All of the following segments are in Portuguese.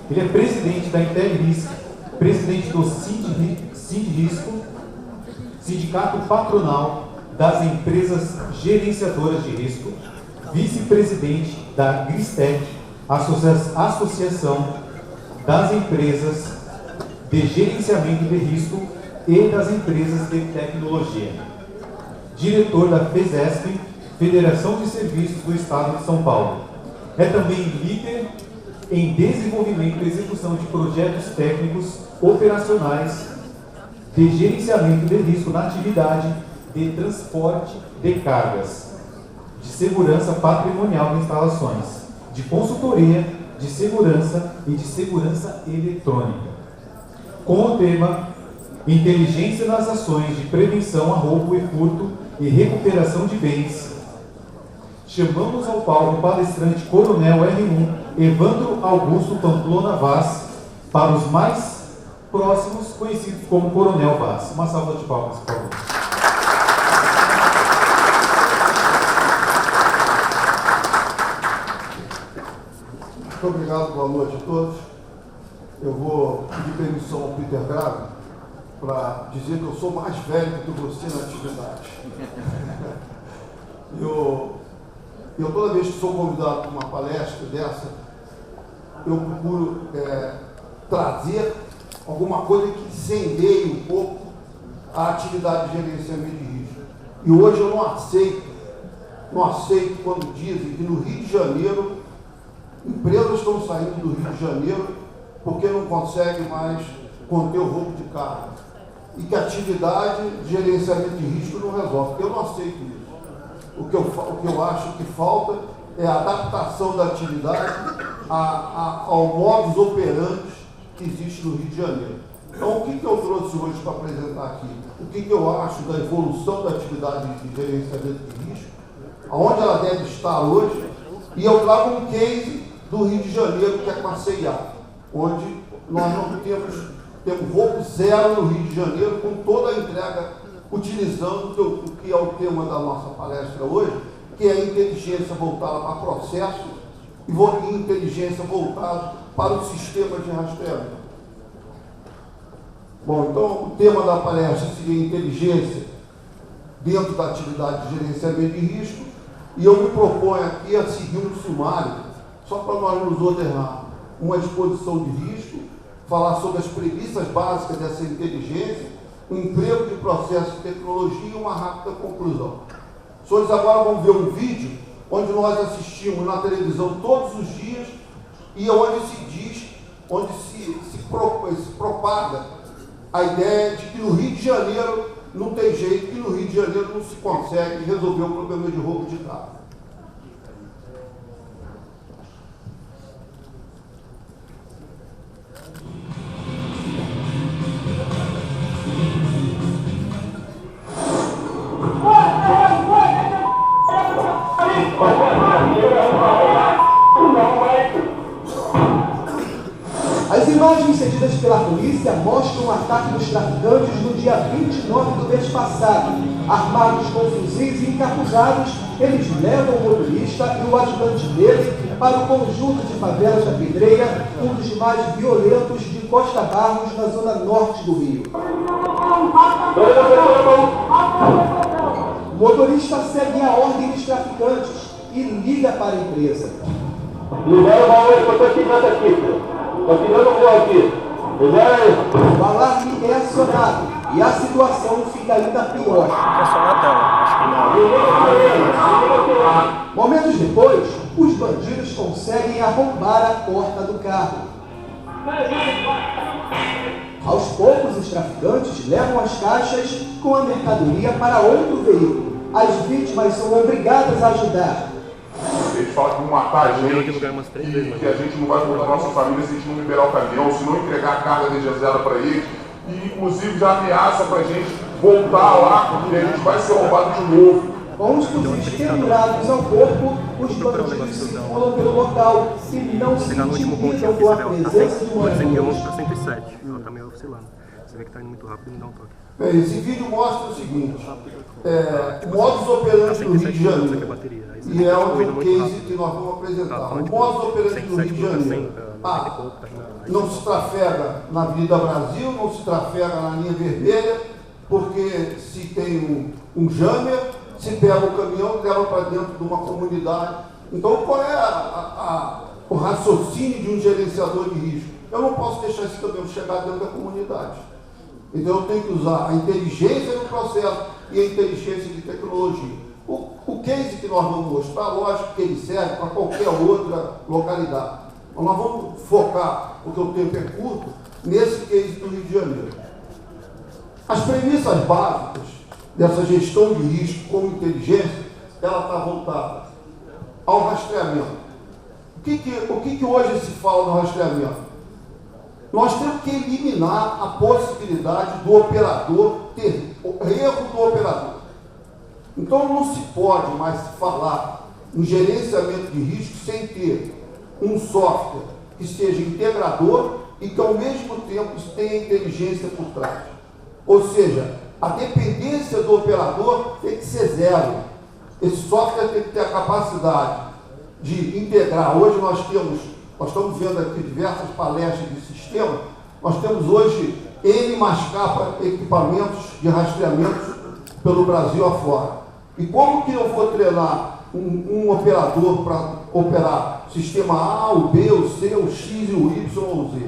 Ele é presidente da Interrisc, presidente do Sindrisco, Sindicato Patronal das Empresas Gerenciadoras de Risco, vice-presidente da Gristec, Associação das Empresas de Gerenciamento de Risco e das Empresas de Tecnologia, diretor da FESESP, Federação de Serviços do Estado de São Paulo. É também líder em desenvolvimento e execução de projetos técnicos operacionais de gerenciamento de risco na atividade de transporte de cargas, de segurança patrimonial de instalações, de consultoria de segurança e de segurança eletrônica, com o tema Inteligência nas ações de prevenção a roubo e furto e recuperação de bens. Chamamos ao palco o palestrante Coronel R1 Evandro Augusto Pamplona Vaz, para os mais próximos conhecidos como Coronel Vaz. Uma salva de palmas, por favor. Muito obrigado, boa noite a todos. Eu vou pedir permissão ao Peter Grave para dizer que eu sou mais velho do que você na atividade. Eu toda vez que sou convidado para uma palestra dessa, eu procuro trazer alguma coisa que incendeie um pouco a atividade de gerenciamento de risco. E hoje eu não aceito quando dizem que no Rio de Janeiro, empresas estão saindo do Rio de Janeiro porque não conseguem mais conter o roubo de carga. E que a atividade de gerenciamento de risco não resolve. Eu não aceito isso. O que eu acho que falta é a adaptação da atividade ao modus operandi que existe no Rio de Janeiro. Então, o que eu trouxe hoje para apresentar aqui? O que eu acho da evolução da atividade de gerenciamento de risco, aonde ela deve estar hoje, e eu trago um case do Rio de Janeiro, que é com a CIA, onde nós não temos roubo zero no Rio de Janeiro, com toda a entrega, utilizando o que é o tema da nossa palestra hoje, que é a inteligência voltada para processos e inteligência voltada para o sistema de rastreamento. Bom, então o tema da palestra seria inteligência dentro da atividade de gerenciamento de risco, e eu me proponho aqui a seguir um sumário, só para nós nos ordenarmos, uma exposição de risco, falar sobre as premissas básicas dessa inteligência, o emprego de processo de tecnologia e uma rápida conclusão. Os senhores agora vão ver um vídeo onde nós assistimos na televisão todos os dias e onde se propaga a ideia de que no Rio de Janeiro não tem jeito, que no Rio de Janeiro não se consegue resolver o problema de roubo de carga. As imagens cedidas pela polícia mostram o ataque dos traficantes no dia 29 do mês passado. Armados com fuzis e encapuzados, eles levam o motorista e o ajudante dele para o conjunto de favelas da Pedreira, um dos mais violentos de Costa Barros, na zona norte do Rio. O motorista segue a ordem dos traficantes e liga para a empresa. Libera o valor que eu estou tirando aqui, filho. Estou tirando o voo aqui. Libera aí. O alarme é acionado e a situação fica ainda pior. Momentos depois, os bandidos conseguem arrombar a porta do carro. Aos poucos, os traficantes levam as caixas com a mercadoria para outro veículo. As vítimas são obrigadas a ajudar. Eles falam que vão matar a gente, que a gente não vai voltar a nossa família se a gente não liberar o caminhão, se não entregar a carga DG0 para eles. E, inclusive, já ameaça para a gente voltar lá, porque a gente vai ser roubado de novo. Com os fuzis pendurados ao corpo, os bandidos circulam pelo local e não se intimidam com a presença de moradores. Esse aqui é 1 para 107, ela está meio oscilando. Você vê que está indo muito rápido, me dá um toque. Bem, esse vídeo mostra o seguinte, o modus operandi do Rio de Janeiro, e é um case que nós vamos apresentar. O modus operandi do Rio de Janeiro, não se trafega na Avenida Brasil, não se trafega na linha vermelha, porque se tem um jammer, se pega o caminhão e leva para dentro de uma comunidade. Então, qual é o raciocínio de um gerenciador de risco? Eu não posso deixar esse caminhão chegar dentro da comunidade. Então, eu tenho que usar a inteligência no processo e a inteligência de tecnologia. O case que nós vamos mostrar, lógico que ele serve para qualquer outra localidade. Então, nós vamos focar, porque o tempo é curto, nesse case do Rio de Janeiro. As premissas básicas dessa gestão de risco com inteligência, ela está voltada ao rastreamento. O que hoje se fala no rastreamento? Nós temos que eliminar a possibilidade do operador ter erro do operador. Então não se pode mais falar em gerenciamento de risco sem ter um software que seja integrador e que ao mesmo tempo tenha inteligência por trás. Ou seja, a dependência do operador tem que ser zero. Esse software tem que ter a capacidade de integrar. Hoje nós estamos vendo aqui diversas palestras de sistema, nós temos hoje N mais K equipamentos de rastreamento pelo Brasil afora. E como que eu vou treinar um operador para operar sistema A, o B, o C, o X, o Y ou o Z?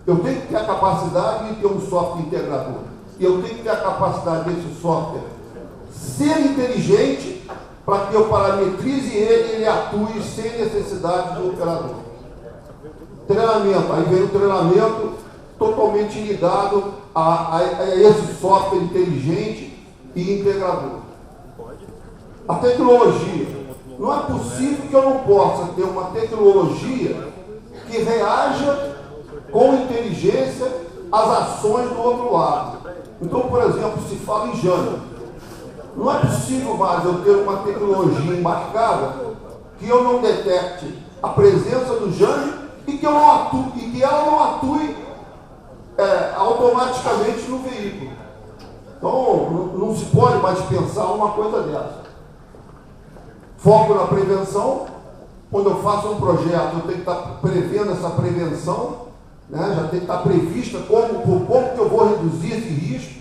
Eu tenho que ter a capacidade de ter um software integrador. E eu tenho que ter a capacidade desse software ser inteligente para que eu parametrize ele e ele atue sem necessidade do operador. Treinamento, aí vem o treinamento totalmente ligado a esse software inteligente e integrador. A tecnologia. Não é possível que eu não possa ter uma tecnologia que reaja com inteligência às ações do outro lado. Então, por exemplo, se fala em jammer. Não é possível mais eu ter uma tecnologia embarcada que eu não detecte a presença do jammer e que ela não atue automaticamente no veículo. Então, não se pode mais pensar uma coisa dessa. Foco na prevenção. Quando eu faço um projeto, eu tenho que estar prevendo essa prevenção, né? Já tem que estar prevista como que eu vou reduzir esse risco.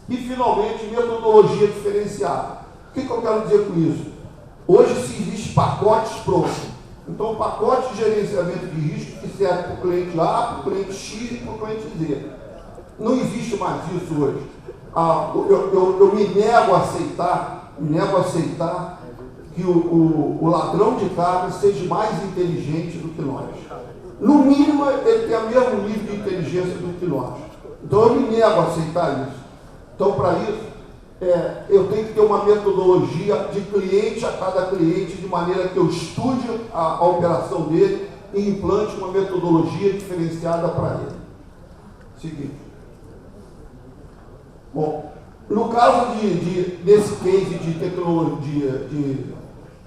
E, finalmente, metodologia diferenciada. O que eu quero dizer com isso? Hoje se existe pacotes prontos. Então, pacote de gerenciamento de risco que serve para o cliente A, para o cliente X e para o cliente Z. Não existe mais isso hoje. Eu me nego a aceitar que o ladrão de carne seja mais inteligente do que nós. No mínimo, ele tem o mesmo nível de inteligência do que nós. Então, eu me nego a aceitar isso. Então, para isso, eu tenho que ter uma metodologia de cliente a cada cliente, de maneira que eu estude a operação dele e implante uma metodologia diferenciada para ele. Seguinte. Bom, no caso desse case de tecnologia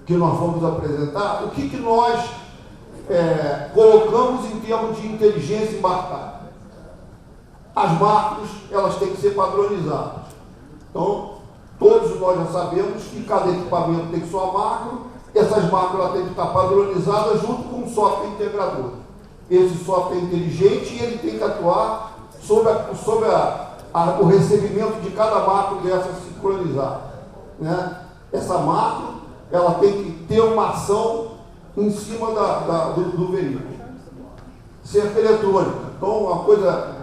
que nós vamos apresentar, o que nós colocamos em termos de inteligência embarcada? As macros, elas têm que ser padronizadas. Então, todos nós já sabemos que cada equipamento tem sua macro, essas macros elas têm que estar padronizadas junto com um software integrador. Esse software é inteligente e ele tem que atuar sobre o recebimento de cada macro dessa sincronizada. Né? Essa macro, ela tem que ter uma ação em cima do veículo. Cerca eletrônica. Então, uma coisa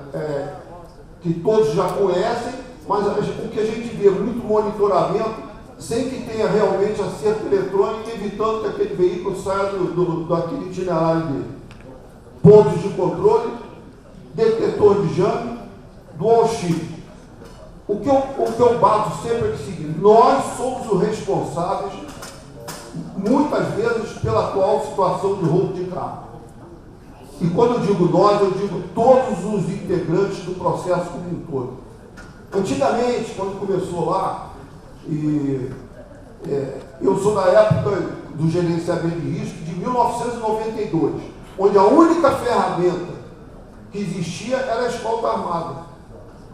que todos já conhecem, mas o que a gente vê muito monitoramento, sem que tenha realmente a cerca eletrônica, evitando que aquele veículo saia daquele itinerário dele. Pontos de controle, detetor de jammer, dual chip. O que eu bato sempre é o seguinte: nós somos os responsáveis, muitas vezes, pela atual situação de roubo de carro. E quando eu digo nós, eu digo todos os integrantes do processo como um todo. Antigamente, quando começou lá, eu sou da época do gerenciamento de risco de 1992, onde a única ferramenta que existia era a escolta armada.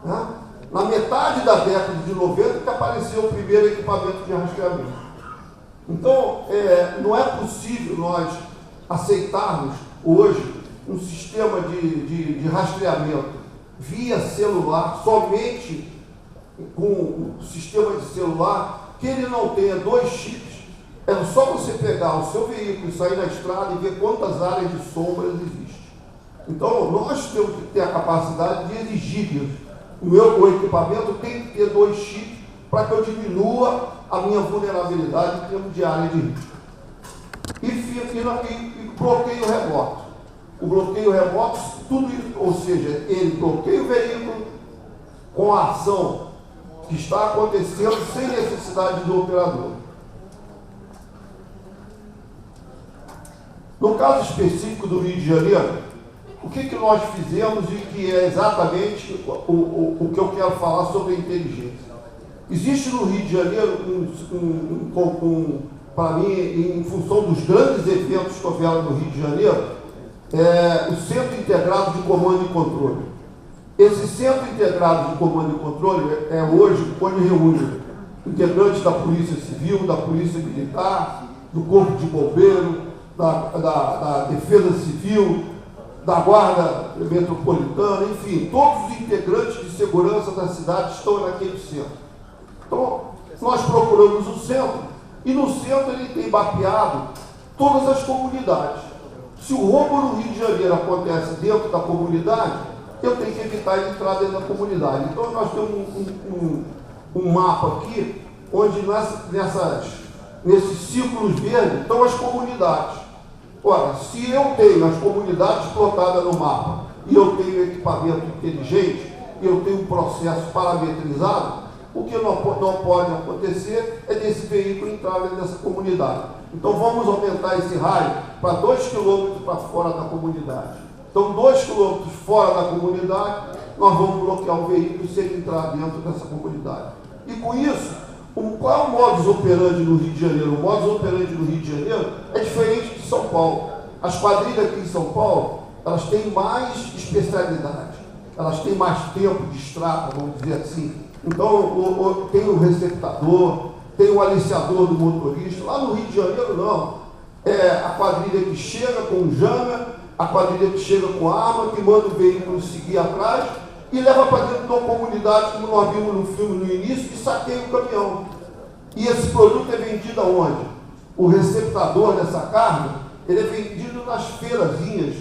Né? na metade da década de 90 que apareceu o primeiro equipamento de rastreamento. Então, não é possível nós aceitarmos hoje um sistema de rastreamento via celular, somente com o sistema de celular, que ele não tenha 2 chips. É só você pegar o seu veículo e sair na estrada e ver quantas áreas de sombras existem. Então, nós temos que ter a capacidade de exigir isso. O equipamento tem que ter 2 chips para que eu diminua a minha vulnerabilidade em termos de área de risco. E bloqueio remoto. O bloqueio remoto, tudo isso, ou seja, ele bloqueia o veículo com a ação que está acontecendo sem necessidade do operador. No caso específico do Rio de Janeiro, o que nós fizemos e que é exatamente o que eu quero falar sobre a inteligência. Existe no Rio de Janeiro, para mim, em função dos grandes eventos que houveram no Rio de Janeiro, o Centro Integrado de Comando e Controle. Esse Centro Integrado de Comando e Controle é hoje onde reúne integrantes da Polícia Civil, da Polícia Militar, do Corpo de Bombeiro, da Defesa Civil, da Guarda Metropolitana, enfim, todos os integrantes de segurança da cidade estão naquele centro. Então, nós procuramos o centro, e no centro ele tem mapeado todas as comunidades. Se o roubo no Rio de Janeiro acontece dentro da comunidade, eu tenho que evitar ele entrar dentro da comunidade. Então, nós temos um mapa aqui, onde nesses círculos verdes estão as comunidades. Ora, se eu tenho as comunidades plotadas no mapa, e eu tenho equipamento inteligente, e eu tenho um processo parametrizado, o que não pode acontecer é desse veículo entrar dentro dessa comunidade. Então, vamos aumentar esse raio para 2 quilômetros para fora da comunidade. Então, 2 quilômetros fora da comunidade, nós vamos bloquear o veículo se ele entrar dentro dessa comunidade. E com isso, qual é o modus operandi no Rio de Janeiro? O modus operandi no Rio de Janeiro é diferente de São Paulo. As quadrilhas aqui em São Paulo, elas têm mais especialidade, elas têm mais tempo de estrada, vamos dizer assim. Então, tem o receptador, tem o aliciador do motorista. Lá no Rio de Janeiro, não. É a quadrilha que chega com o jammer, a quadrilha que chega com a arma, que manda o veículo seguir atrás e leva para dentro de uma comunidade, como nós vimos no filme no início, e saqueia o caminhão. E esse produto é vendido aonde? O receptador dessa carga, ele é vendido nas feirazinhas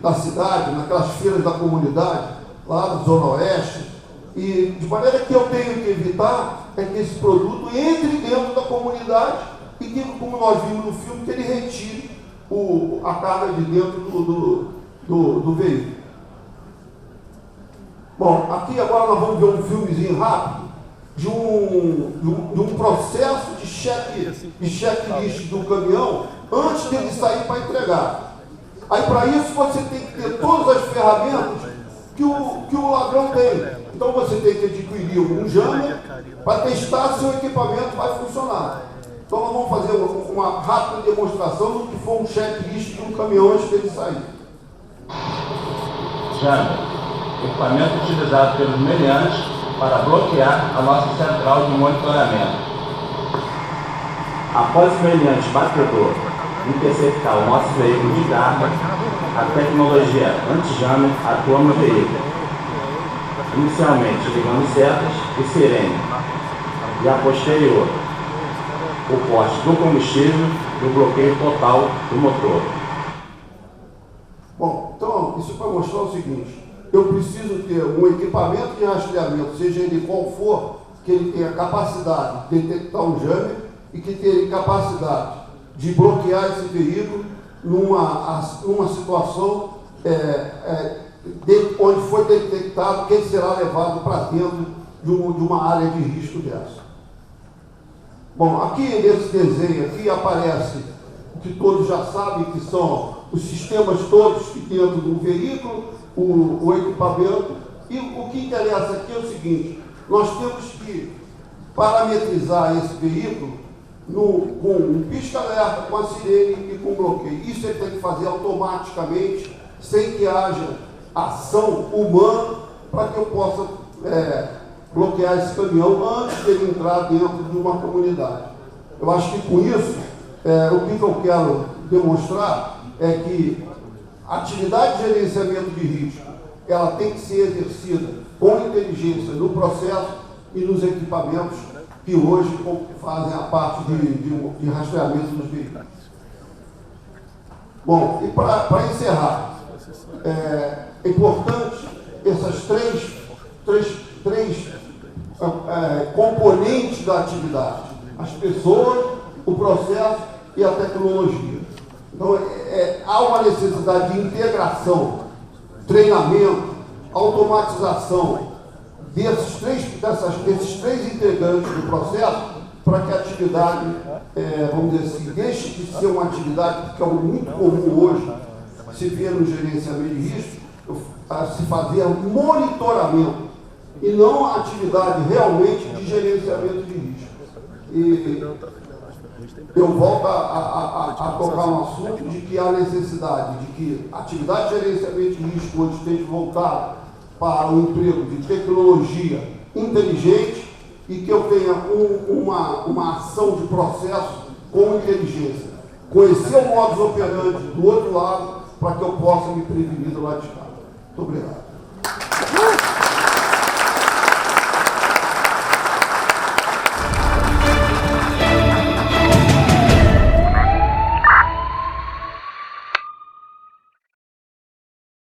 da cidade, naquelas feiras da comunidade, lá da Zona Oeste. E de maneira que eu tenho que evitar é que esse produto entre dentro da comunidade e que, como nós vimos no filme, que ele retire a carga de dentro do veículo. Bom, aqui agora nós vamos ver um filmezinho rápido de um processo de checklist do caminhão antes dele sair para entregar. Aí, para isso, você tem que ter todas as ferramentas que o ladrão tem. Então, você tem que adquirir um jammer para testar se o equipamento vai funcionar. Então, nós vamos fazer uma rápida demonstração do que foi um checklist de um caminhão antes dele sair. Jammer, equipamento utilizado pelos meliantes para bloquear a nossa central de monitoramento. Após o meliante batedor interceptar o nosso veículo de carga, a tecnologia anti-jammer atua no veículo, inicialmente ligando setas e sirene, e a posterior, o poste do combustível e o bloqueio total do motor. Bom, então, isso para mostrar o seguinte: eu preciso ter um equipamento de rastreamento, seja ele qual for, que ele tenha capacidade de detectar um jammer e que tenha capacidade de bloquear esse veículo numa situação onde foi detectado que ele será levado para dentro de uma área de risco dessa. Bom, aqui nesse desenho aqui aparece o que todos já sabem, que são os sistemas todos que dentro do veículo, o equipamento, e o que interessa aqui é o seguinte: nós temos que parametrizar esse veículo com um pisca-alerta, com a sirene e com bloqueio. Isso ele tem que fazer automaticamente, sem que haja ação humana, para que eu possa bloquear esse caminhão antes de ele entrar dentro de uma comunidade. Eu acho que com isso, o que eu quero demonstrar é que a atividade de gerenciamento de risco, ela tem que ser exercida com inteligência no processo e nos equipamentos que hoje fazem a parte de rastreamento dos veículos. Bom, e para encerrar, é importante essas três componentes da atividade: as pessoas, o processo e a tecnologia. Então, há uma necessidade de integração, treinamento, automatização desses três integrantes do processo para que a atividade, vamos dizer assim, deixe de ser uma atividade que é muito comum hoje, se vê no gerenciamento de risco, se fazer monitoramento e não a atividade realmente de gerenciamento de risco. E eu volto a tocar no assunto de que há necessidade de que a atividade de gerenciamento de risco hoje esteja voltada para o emprego de tecnologia inteligente e que eu tenha uma ação de processo com inteligência. Conhecer o modus operandi do outro lado para que eu possa me prevenir do lado de cá. Muito obrigado.